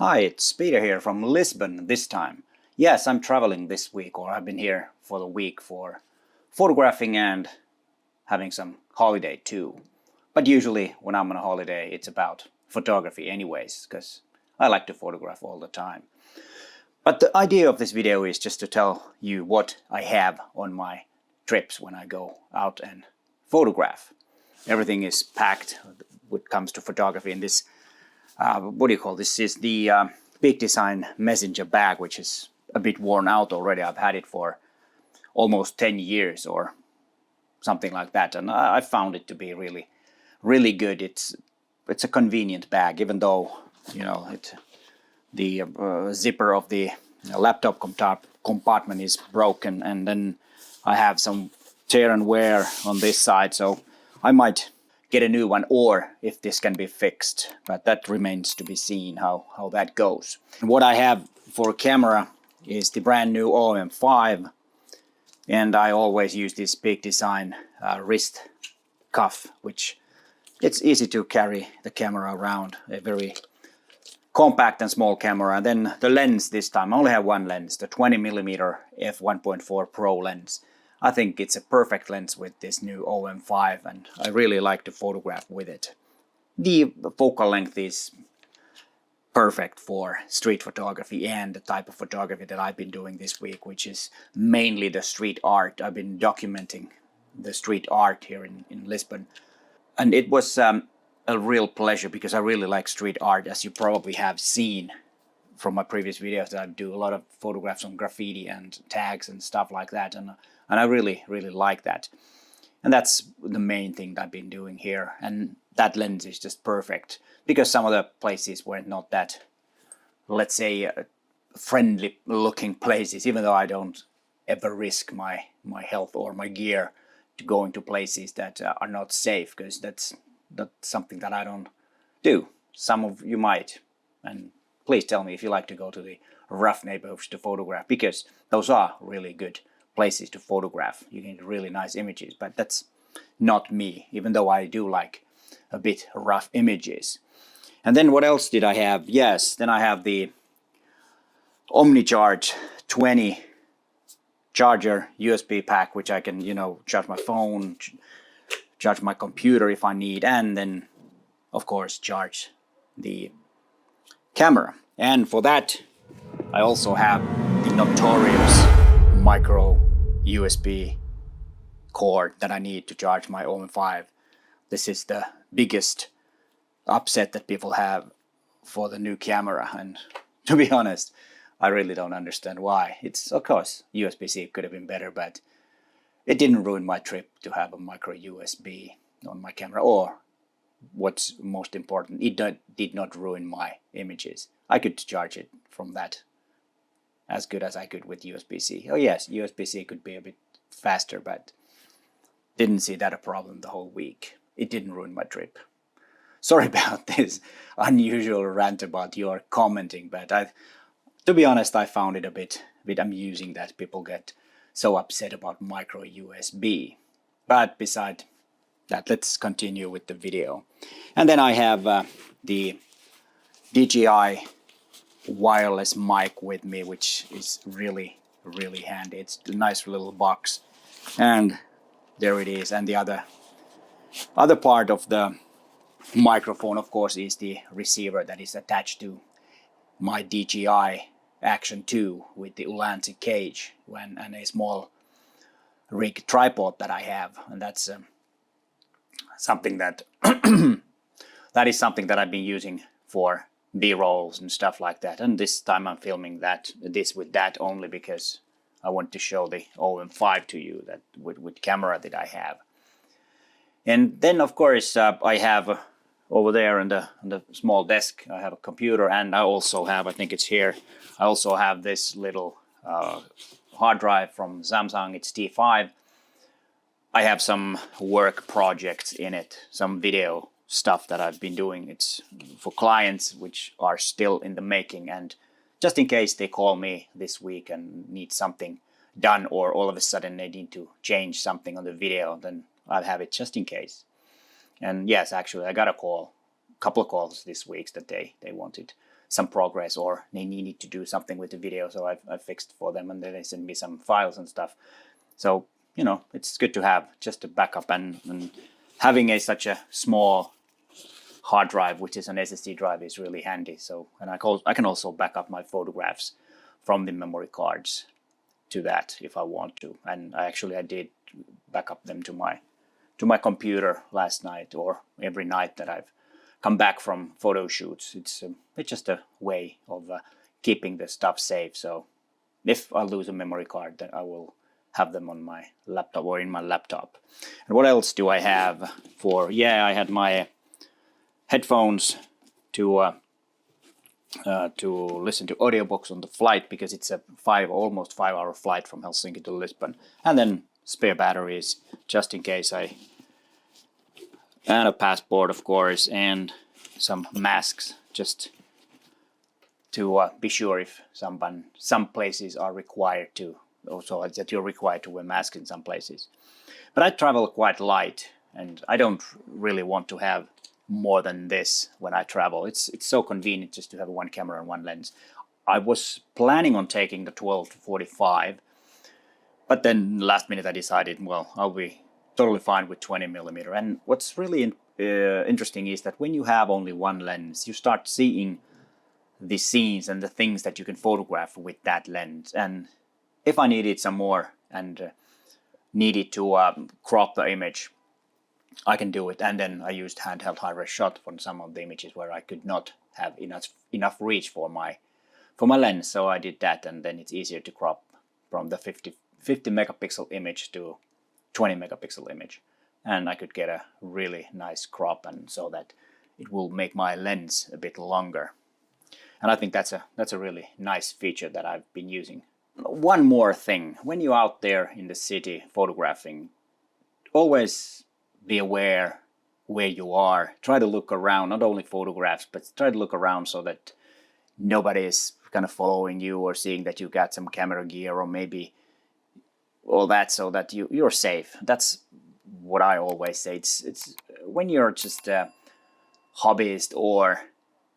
Hi, it's Peter here from Lisbon this time. Yes, I'm traveling this week, or I've been here for the week for photographing and having some holiday too. But usually when I'm on a holiday, it's about photography anyways, because I like to photograph all the time. But the idea of this video is just to tell you what I have on my trips when I go out and photograph. Everything is packed when it comes to photography in this what do you call this? Is the Big Design messenger bag, which is a bit worn out already. I've had it for almost 10 years or something like that, and I found it to be really good. It's a convenient bag, even though the zipper of the laptop compartment is broken, and then I have some tear and wear on this side, so I might get a new one, or if this can be fixed, but that remains to be seen how that goes. And what I have for a camera is the brand new OM5, and I always use this Big Design wrist cuff, which it's easy to carry the camera around, a very compact and small camera. And then the lens this time, I only have one lens, the 20mm f1.4 Pro lens. I think it's a perfect lens with this new OM5, and I really like to photograph with it. The focal length is perfect for street photography and the type of photography that I've been doing this week, which is mainly the street art. I've been documenting the street art here in Lisbon, and it was a real pleasure because I really like street art, as you probably have seen from my previous videos. That I do a lot of photographs on graffiti and tags and stuff like that, and I really like that. And that's the main thing that I've been doing here. And that lens is just perfect because some of the places were not that, let's say, friendly looking places, even though I don't ever risk my health or my gear to go into places that are not safe, because that's something that I don't do. Some of you might, and please tell me if you like to go to the rough neighborhoods to photograph, because those are really good places to photograph. You get really nice images, but that's not me, even though I do like a bit rough images. And then what else did I have? Yes, then I have the OmniCharge 20 charger USB pack, which I can, charge my phone, charge my computer if I need, and then of course charge the camera. And for that I also have the notorious micro USB cord that I need to charge my OM5. This is the biggest upset that people have for the new camera, and to be honest, I really don't understand why. It's, of course, USB-C could have been better, but it didn't ruin my trip to have a micro USB on my camera, or what's most important, it did not ruin my images. I could charge it from that as good as I could with USB-C. Oh yes, USB-C could be a bit faster, but didn't see that a problem the whole week. It didn't ruin my trip. Sorry about this unusual rant about your commenting, but to be honest, I found it a bit amusing that people get so upset about micro USB. But beside that, let's continue with the video. And then I have the DJI wireless mic with me, which is really handy. It's a nice little box, and there it is. And the other part of the microphone, of course, is the receiver that is attached to my DJI Action 2 with the Ulanzi cage and a small rig tripod that I have. And that's something that that is something that I've been using for B-rolls and stuff like that. And this time I'm filming this with that only because I want to show the OM5 to you, that with camera that I have. And then of course I have over there on the small desk, I have a computer, and I also have, I think it's here, I also have this little hard drive from Samsung. It's T5. I have some work projects in it, some video stuff that I've been doing. It's for clients which are still in the making, and just in case they call me this week and need something done, or all of a sudden they need to change something on the video, then I'll have it just in case. And yes, actually I got a couple of calls this week that they wanted some progress, or they needed to do something with the video, so I fixed for them, and then they send me some files and stuff. So it's good to have just a backup, and having such a small hard drive, which is an SSD drive, is really handy. So, and I can also back up my photographs from the memory cards to that if I want to. And I did back up them to my computer last night, or every night that I've come back from photo shoots. It's just a way of keeping the stuff safe. So if I lose a memory card, then I will have them on my laptop or in my laptop. And what else do I have for? Yeah, I had my headphones to listen to audiobooks on the flight, because it's a almost 5 hour flight from Helsinki to Lisbon, and then spare batteries just in case and a passport, of course, and some masks, just to be sure if some places are required to, also that you're required to wear masks in some places. But I travel quite light, and I don't really want to have more than this when I travel. It's so convenient just to have one camera and one lens. I was planning on taking the 12-45, but then last minute I decided, well, I'll be totally fine with 20mm. And what's really interesting is that when you have only one lens, you start seeing the scenes and the things that you can photograph with that lens. And if I needed some more and needed to crop the image, I can do it. And then I used handheld high-res shot for some of the images where I could not have enough reach for my lens. So I did that, and then it's easier to crop from the 50 megapixel image to 20 megapixel image, and I could get a really nice crop, and so that it will make my lens a bit longer. And I think that's a really nice feature that I've been using. One more thing: when you're out there in the city photographing, always be aware where you are. Try to look around, not only photographs, but try to look around so that nobody is kind of following you or seeing that you got some camera gear or maybe all that, so that you're safe. That's what I always say. It's when you're just a hobbyist or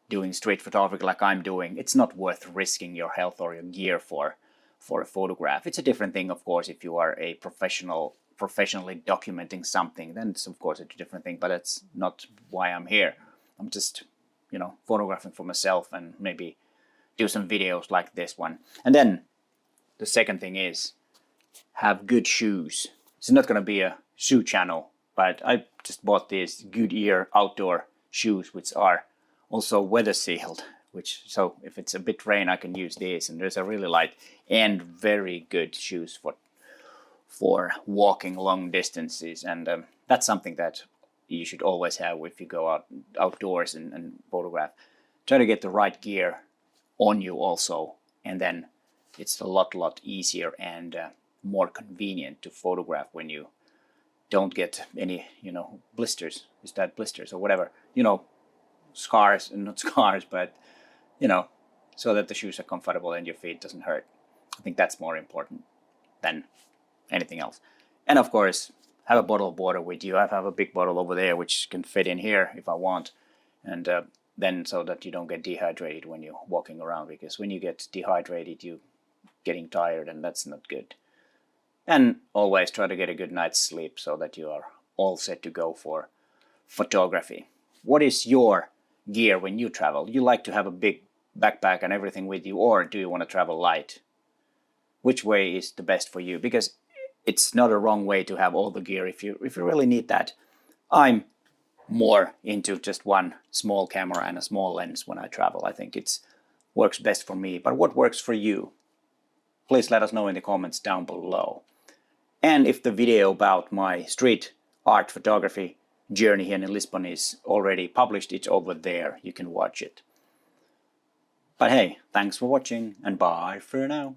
doing street photography like I'm doing, it's not worth risking your health or your gear for a photograph. It's a different thing, of course, if you are a professionally documenting something, then it's of course a different thing, but that's not why I'm here. I'm just photographing for myself and maybe do some videos like this one. And then the second thing is have good shoes. It's not going to be a shoe channel, but I just bought these Goodyear outdoor shoes, which are also weather sealed, so if it's a bit rain I can use these. And there's a really light and very good shoes for walking long distances, and that's something that you should always have if you go outdoors and photograph. Try to get the right gear on you also, and then it's a lot easier and more convenient to photograph when you don't get any blisters. Is that blisters or whatever, scars, and not scars, but so that the shoes are comfortable and your feet doesn't hurt. I think that's more important than anything else. And of course, have a bottle of water with you. I have a big bottle over there which can fit in here if I want, and then so that you don't get dehydrated when you're walking around, because when you get dehydrated you're getting tired, and that's not good. And always try to get a good night's sleep so that you are all set to go for photography. What is your gear when you travel? You like to have a big backpack and everything with you, or do you want to travel light? Which way is the best for you? Because it's not a wrong way to have all the gear if you really need that. I'm more into just one small camera and a small lens when I travel. I think it works best for me. But what works for you? Please let us know in the comments down below. And if the video about my street art photography journey here in Lisbon is already published, it's over there. You can watch it. But hey, thanks for watching, and bye for now.